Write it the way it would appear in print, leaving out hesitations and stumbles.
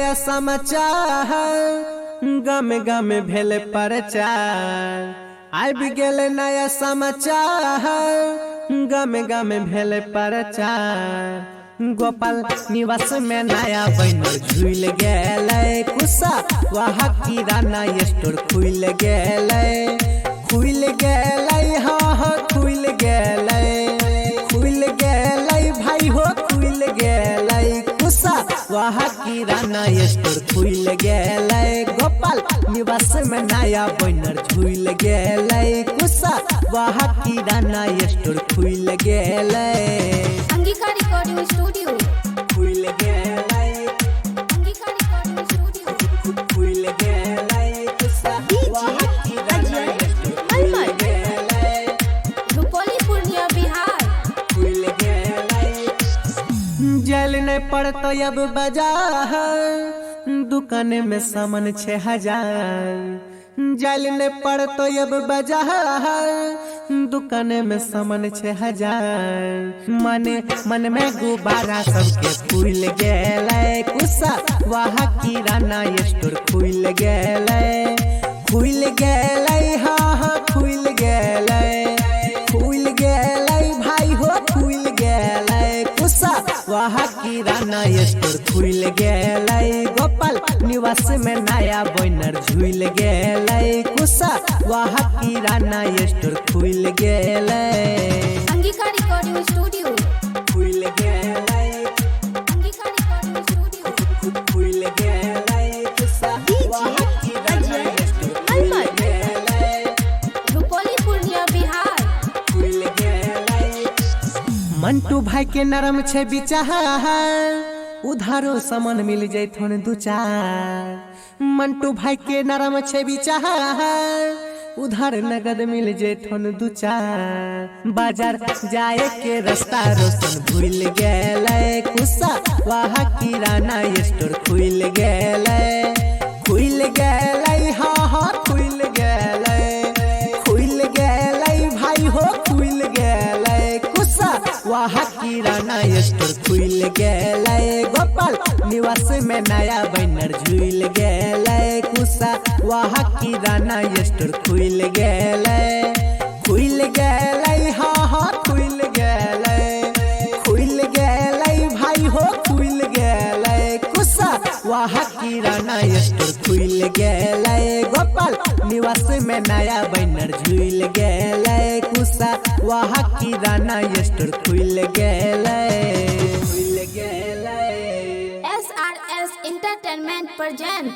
नया समाचार गम गम भेल प्रचार। आबि गेल नया समाचार गम गम भेल प्रचार। गोपाल निवास में नया बैनर झूल गेलै कुसा वहाँ किराना स्टोर खुल गेलै हाँ खुल गेलै भाई हो खुल गेलै कुसा वहाँ किराना स्टोर खुल गेलै। गोपाल निवास में नया बैनर झूल गेलै कुसा वहाँ किराना स्टोर खुल गेलै। अंगिका रिकॉर्डिंग स्टूडियो खुल गेलै अंगिका रिकॉर्डिंग स्टूडियो खुल गेलै कुसा वहाँ किराना स्टोर खुल गेलै रुपौली पूर्णिया बिहार। खुल गेलै। जल नहीं पड़तो अब बाजार दुकान में सामान 6000। जल नहीं पड़तो अब बाजार दुकान में सामान 6000। मन में गुब्बारा सबके फूल गेलै कुसा वहाँ किराना स्टोर खुल गेलै हाँ खुल गेलै भाई हो खुल गेलै कुसा वहाँ किराना स्टोर खुल गेलै। गोपाल निवास में नया बैनर झूल गेलै कुसा वहाँ किराना स्टोर खुल गेलै। अंगिका रिकॉर्डिंग स्टूडियो खुल गेलै अंगिका रिकॉर्डिंग स्टूडियो खुल गेलै कुसा वहाँ किराना स्टोर खुल गेलै रुपौली पूर्णिया बिहार। खुल गेलै। मंटू भाई के नरम छे विचार उधारो सामान मिल जैथुन 2-4। मंटू भाई के नरम छे विचार उधार नगद मिल जैथुन 2-4। बाजार जाए के रास्ता रोशन भूल गेलै कुसा वहाँ किराना स्टोर खुल गेलै हाँ खुल गेलै भाई हो खुल गेलै कुसा वहाँ किराना स्टोर खुल गेलै। गोपाल निवास में नया बैनर झूल गेलै कुसा वहाँ किराना स्टोर खुल गेलै हाँ खुल गेलै भाई हो खुल गेलै कुसा वहाँ किराना स्टोर खुल गेलै। गोपाल निवास में नया बैनर झूल गेलै कुसा वहाँ किराना स्टोर खुल गेलै। SRS Entertainment present